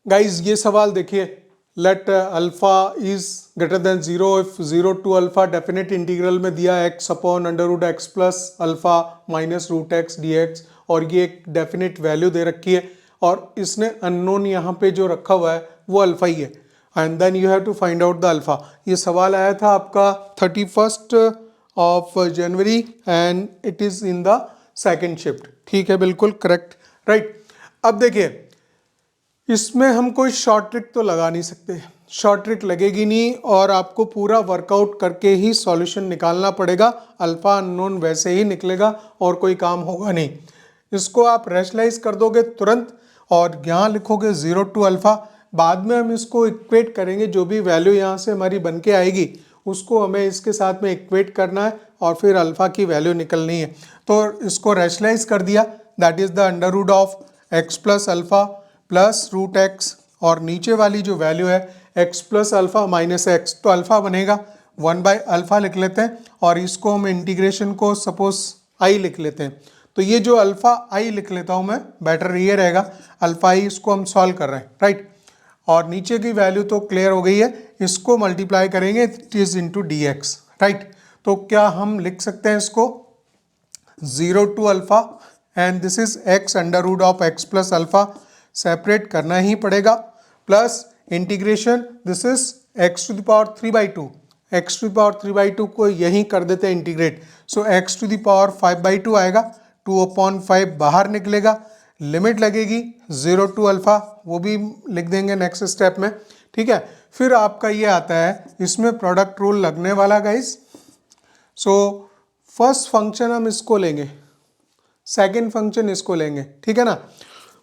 Guys ये सवाल देखिए, let alpha is greater than 0 if 0 to alpha definite integral में दिया x upon under root x plus alpha minus root x d x, और ये एक डेफिनेट वैल्यू दे रखी है और इसने अननोन यहाँ पे जो रखा हुआ है वो अल्फा ही है, and then you have to find out the alpha. ये सवाल आया था आपका 31 of January and it is in the second shift. ठीक है, बिल्कुल करेक्ट, राइट। अब देखिए इसमें हम कोई शॉर्ट ट्रिक तो लगा नहीं सकते, शॉर्ट ट्रिक लगेगी नहीं और आपको पूरा वर्कआउट करके ही सॉल्यूशन निकालना पड़ेगा। अल्फा अननोन वैसे ही निकलेगा और कोई काम होगा नहीं। इसको आप रैशनलाइज कर दोगे तुरंत और यहाँ लिखोगे 0 टू अल्फा, बाद में हम इसको इक्वेट करेंगे, जो भी वैल्यू यहाँ से हमारी बन के आएगी उसको हमें इसके साथ में इक्वेट करना है और फिर अल्फा की वैल्यू निकलनी है। तो इसको रैशनलाइज कर दिया, that is the under root of x plus alpha plus root x, और नीचे वाली जो वैल्यू है x plus alpha minus x, तो अल्फा बनेगा 1 बाय अल्फा लिख लेते हैं और इसको हम इंटीग्रेशन को सपोज i लिख लेते हैं। तो ये जो अल्फा i लिख लेता हूँ मैं, बेटर ये रहेगा, अल्फा i इसको हम सॉल्व कर रहे हैं, राइट। और नीचे की वैल्यू तो क्लियर हो गई है, इसको मल्टीप्लाई करेंगे it is into d x, right. तो क्या हम लिख सकते हैं इसको 0 to alpha and this is x under root of x plus alpha, separate करना ही पड़ेगा, plus integration this is x to the power 3/2, x to the power 3/2 को यहीं कर देते हैं integrate, so x to the power 5/2 आएगा, 2/5 बाहर निकलेगा, लिमिट लगेगी 0 टू अल्फा, वो भी लिख देंगे नेक्स्ट स्टेप में, ठीक है। फिर आपका ये आता है, इसमें प्रोडक्ट रूल लगने वाला गाइस। सो फर्स्ट फंक्शन हम इसको लेंगे, सेकेंड फंक्शन इसको लेंगे, ठीक है ना।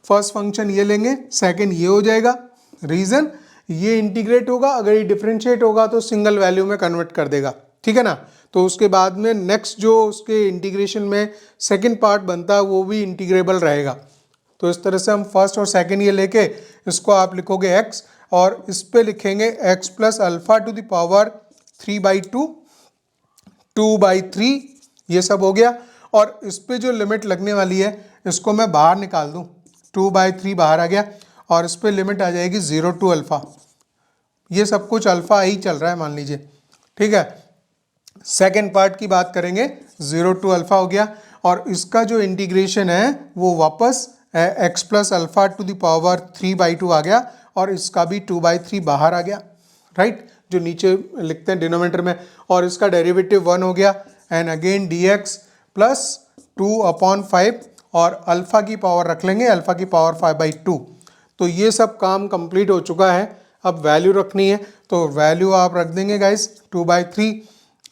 फर्स्ट फंक्शन ये लेंगे, सेकंड ये हो जाएगा, रीजन ये इंटीग्रेट होगा, अगर ये डिफरेंशिएट होगा तो सिंगल वैल्यू में कन्वर्ट कर देगा, ठीक है ना। तो उसके बाद में नेक्स्ट जो उसके इंटीग्रेशन में सेकंड पार्ट बनता है वो भी इंटीग्रेबल रहेगा। तो इस तरह से हम फर्स्ट और सेकंड ये लेके इसको आप लिखोगे x और इस पे लिखेंगे x plus alpha two the power 3/2, 2/3, ये सब हो गया। और इस पे जो लिमिट लगने वाली है इसको मैं बाहर निकाल दूं, 2/3 बाहर आ गया और इस पे लिमिट आ जाएगी 0 टू अल्फा, ये सब कुछ अल्फा ही चल रहा है मान लीजिए, ठीक है। सेकेंड पार्ट की बात करेंगे, 0 टू अल्फा हो गया और इसका जो इंटीग्रेशन है वो वापस x plus alpha two the power 3/2 आ गया और इसका भी 2/3 बाहर आ गया, राइट, जो नीचे लिखते हैं डिनोमिनेटर में, और इसका डेरिवेटिव 1 हो गया एंड अगेन dx प्लस 2/5 और अल्फा की पावर रख लेंगे, अल्फा की पावर 5/2। तो ये सब काम कंप्लीट हो चुका है, अब वैल्यू रखनी है, तो वैल्यू आप रख देंगे गाइस 2/3,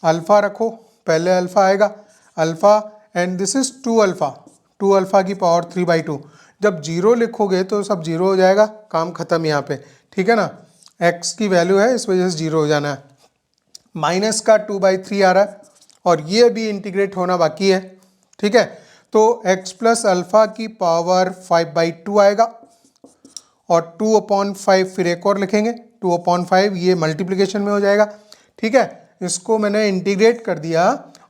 अल्फा रखो, पहले अल्फा आएगा, alpha and this is 2 alpha, 2 alpha की पावर 3/2। जब जीरो लिखोगे तो सब जीरो हो जाएगा, काम खत्म यहाँ पे, ठीक है ना। x की वैल्यू है इस वजह से जीरो हो जाना है, माइनस का 2/3 आ रहा है और ये भी इंटीग्रेट होना बाकी है, ठीक है। तो x प्लस अल्फा की पावर 5/2 आएगा और 2/5 फिर एक और लिखेंगे, 2/5 ये मल्टीप्लिकेशन में हो जाएगा, ठीक है। इसको मैंने इंटीग्रेट कर दिया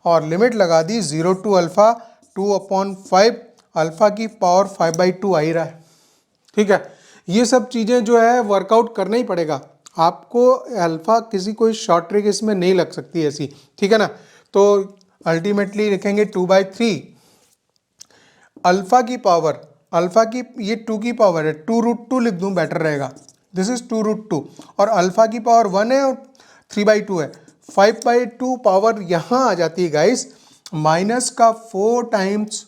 और लिमिट लगा दी 0 टू अल्फा, 2/5 अल्फा की पावर 5/2 आ ही रहा है, ठीक है। ये सब चीज़ें जो है वर्कआउट करना ही पड़ेगा आपको, अल्फा किसी कोई शॉर्ट ट्रिक इसमें नहीं लग सकती ऐसी, ठीक है ना। तो अल्टीमेटली लिखेंगे 2/3 अल्फा की पावर, अल्फा की ये 2 की पावर है, 2√2 लिख दूं बेटर रहेगा, दिस इज 2√2 और अल्फा की पावर 1 है और 3/2 है, 5/2 पावर यहाँ आ जाती है गाइस, माइनस का 4 टाइम्स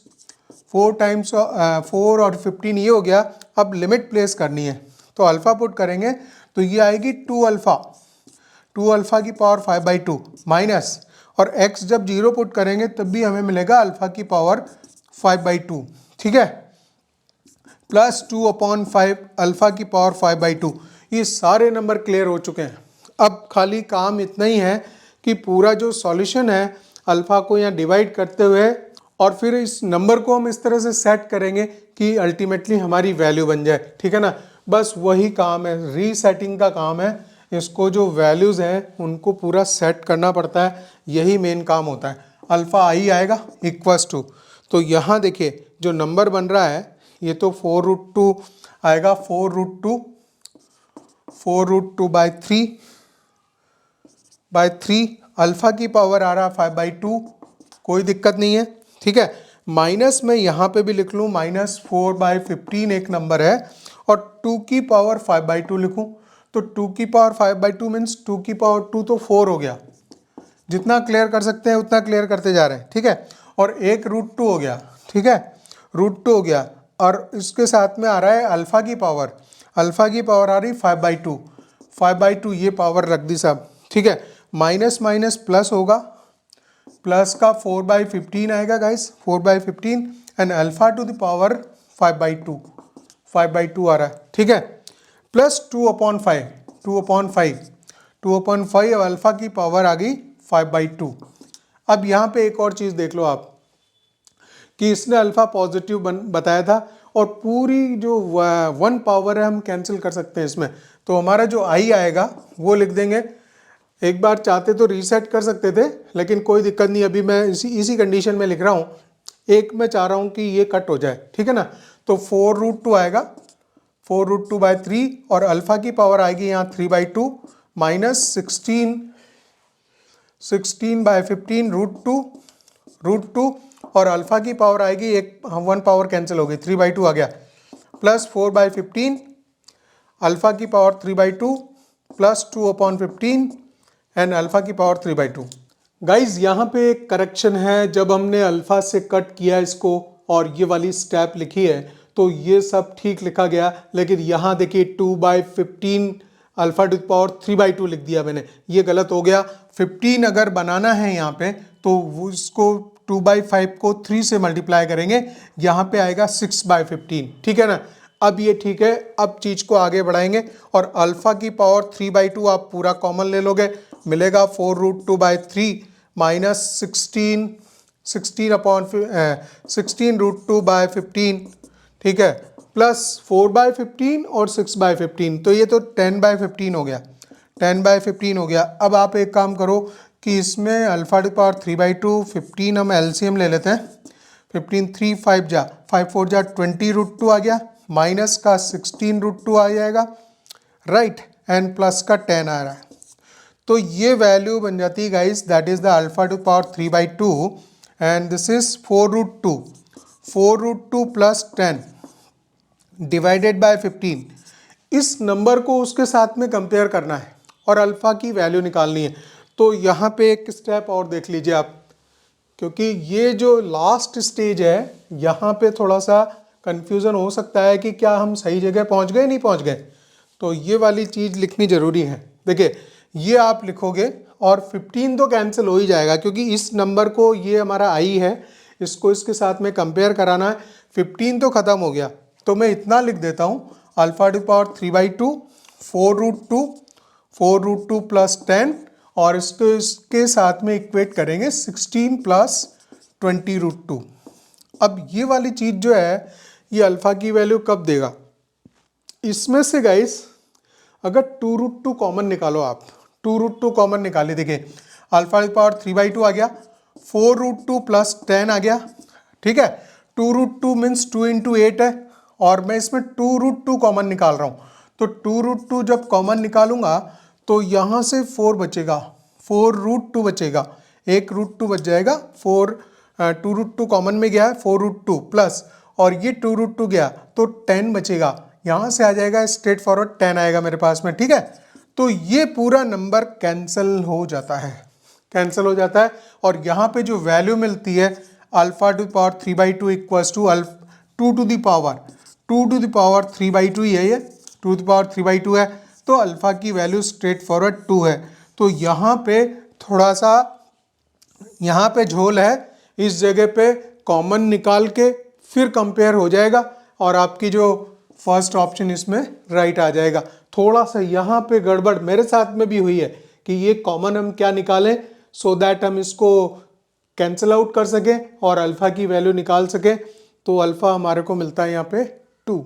4 और 15 ये हो गया। अब लिमिट प्लेस करनी है तो अल्फा पुट करेंगे तो ये आएगी 2 अल्फा की पावर 5/2 माइनस, और x जब 0 पुट करेंगे तब भी हमें मिलेगा अल्फा की पावर 5/2, ठीक है, प्लस 2/5 अल्फा की पावर 5/2। ये सारे नंबर क्लियर हो चुके हैं। अब खाली काम इतना ही है कि पूरा जो सॉल्यूशन है अल्फा को यहाँ डिवाइड करते हुए और फिर इस नंबर को हम इस तरह से सेट करेंगे कि अल्टीमेटली हमारी वैल्यू बन जाए, ठीक है ना। बस वही काम है, रीसेटिंग का काम है, इसको जो वैल्यूज़ हैं उनको पूरा सेट करना पड़ता है, यही मेन काम होता है। अल्फ़ा आई आएगा इक्वल्स टू, तो यहाँ देखिए जो नंबर बन रहा है ये तो 4√2 आएगा, 4√2 4√2/3 अल्फ़ा की पावर आ रहा 5/2, कोई दिक्कत नहीं है, ठीक है। माइनस में यहाँ पे भी लिख लूँ -4/15 एक नंबर है, और 2 की पावर 5/2 लिखूँ, तो 2 की पावर 5/2 मीन्स 2 की पावर 2 तो 4 हो गया। जितना क्लियर कर सकते हैं उतना क्लियर करते जा रहे हैं, ठीक है। और एक √2 हो गया, ठीक है, √2 हो गया, और इसके साथ में आ रहा है अल्फ़ा की पावर आ रही 5/2, ये पावर रख दी साहब, ठीक है। माइनस माइनस प्लस होगा, प्लस का 4/15 आएगा guys, 4/15, and alpha two the power 5/2 आ रहा है, ठीक है, प्लस 2/5 अब अल्फ़ा की पावर आ गई 5/2। अब यहाँ पे एक और चीज़ देख लो आप कि इसने अल्फ़ा पॉजिटिव बताया था, और पूरी जो 1 पावर है हम कैंसिल कर सकते हैं इसमें, तो हमारा जो आई आएगा वो लिख देंगे। एक बार चाहते तो रीसेट कर सकते थे, लेकिन कोई दिक्कत नहीं, अभी मैं इसी कंडीशन में लिख रहा हूँ। एक मैं चाह रहा हूँ कि ये कट हो जाए, ठीक है ना। तो 4√2 आएगा, 4√2/3, और अल्फ़ा की पावर आएगी यहाँ 3/2 माइनस 16/15 √2, और अल्फ़ा की पावर आएगी, एक 1 पावर कैंसिल हो गई, 3/2 आ गया, प्लस 4/15, अल्फ़ा की पावर 3/2 प्लस 2/15, एंड अल्फ़ा की पावर 3/2। गाइज यहाँ पे एक करेक्शन है, जब हमने अल्फ़ा से कट किया इसको और ये वाली स्टेप लिखी है तो ये सब ठीक लिखा गया, लेकिन यहाँ देखिए 2/15 अल्फ़ा टू द पावर 3/2 लिख दिया मैंने, ये गलत हो गया। 15 अगर बनाना है यहाँ पे तो वो इसको 2/5 को 3 से मल्टीप्लाई करेंगे, यहाँ पे आएगा 6/15, ठीक है ना। अब ये ठीक है, अब चीज़ को आगे बढ़ाएंगे, और अल्फ़ा की पावर 3/2 आप पूरा कॉमन ले लोगे, मिलेगा 4√2/3 माइनस 16√2/15, ठीक है, प्लस 4/15 और 6/15, तो ये तो 10/15 हो गया, 10/15 हो गया। अब आप एक काम करो कि इसमें अल्फ़ा टू पावर 3/2, 15 हम एलसीएम ले लेते हैं, 15 3 5 जा 5 4 जा 20√2 आ गया, माइनस का 16√2 आ जाएगा, राइट, एंड प्लस का 10 आ रहा है। तो ये वैल्यू बन जाती है guys, that is the alpha to power 3/2, and this is 4√2 plus 10 divided by 15। इस नंबर को उसके साथ में कंपेयर करना है और अल्फ़ा की वैल्यू निकालनी है। तो यहाँ पे एक स्टेप और देख लीजिए आप, क्योंकि ये जो लास्ट स्टेज है यहाँ पे थोड़ा सा कंफ्यूजन हो सकता है कि क्या हम सही जगह पहुँच गए नहीं पहुँच गए, तो ये वाली चीज़ लिखनी ज़रूरी है। देखिए ये आप लिखोगे और 15 तो कैंसिल हो ही जाएगा, क्योंकि इस नंबर को, ये हमारा आई है, इसको इसके साथ में कंपेयर कराना है, 15 तो ख़त्म हो गया, तो मैं इतना लिख देता हूँ, अल्फ़ा टू पावर 3/2 4√2 प्लस 10, और इसके साथ में इक्वेट करेंगे 16 प्लस 20√2। अब ये वाली चीज़ जो है ये अल्फ़ा की वैल्यू कब देगा, इसमें से गाइस अगर 2√2 कॉमन निकालो आप, 2√2 कॉमन निकाले, देखिए अल्फ़ा की पावर 3/2 आ गया, 4√2 प्लस 10 आ गया, ठीक है, 2√2 मीन्स 2 × 8 है, और मैं इसमें 2√2 कॉमन निकाल रहा हूँ, तो 2√2 जब कॉमन निकालूंगा तो यहाँ से 4 बचेगा, 4√2 बचेगा, एक √2 बच जाएगा, 2√2 कॉमन में गया है, 4√2 प्लस, और ये 2√2 गया तो 10 बचेगा, यहाँ से आ जाएगा स्ट्रेट फॉरवर्ड 10 आएगा मेरे पास में, ठीक है। तो ये पूरा नंबर कैंसिल हो जाता है, कैंसिल हो जाता है, और यहाँ पे जो वैल्यू मिलती है alpha to power 3/2 equals to 2 to the power 3/2 ही है, ये 2 टू द पावर 3/2 है, तो अल्फ़ा की वैल्यू स्ट्रेट फॉरवर्ड 2 है। तो यहाँ पे थोड़ा सा, यहाँ पे झोल है, इस जगह पे कॉमन निकाल के फिर कंपेयर हो जाएगा, और आपकी जो फर्स्ट ऑप्शन इसमें राइट आ जाएगा। थोड़ा सा यहाँ पे गड़बड़ मेरे साथ में भी हुई है कि ये कॉमन हम क्या निकालें, सो दैट हम इसको कैंसिल आउट कर सकें और अल्फ़ा की वैल्यू निकाल सकें, तो अल्फ़ा हमारे को मिलता है यहाँ पे 2।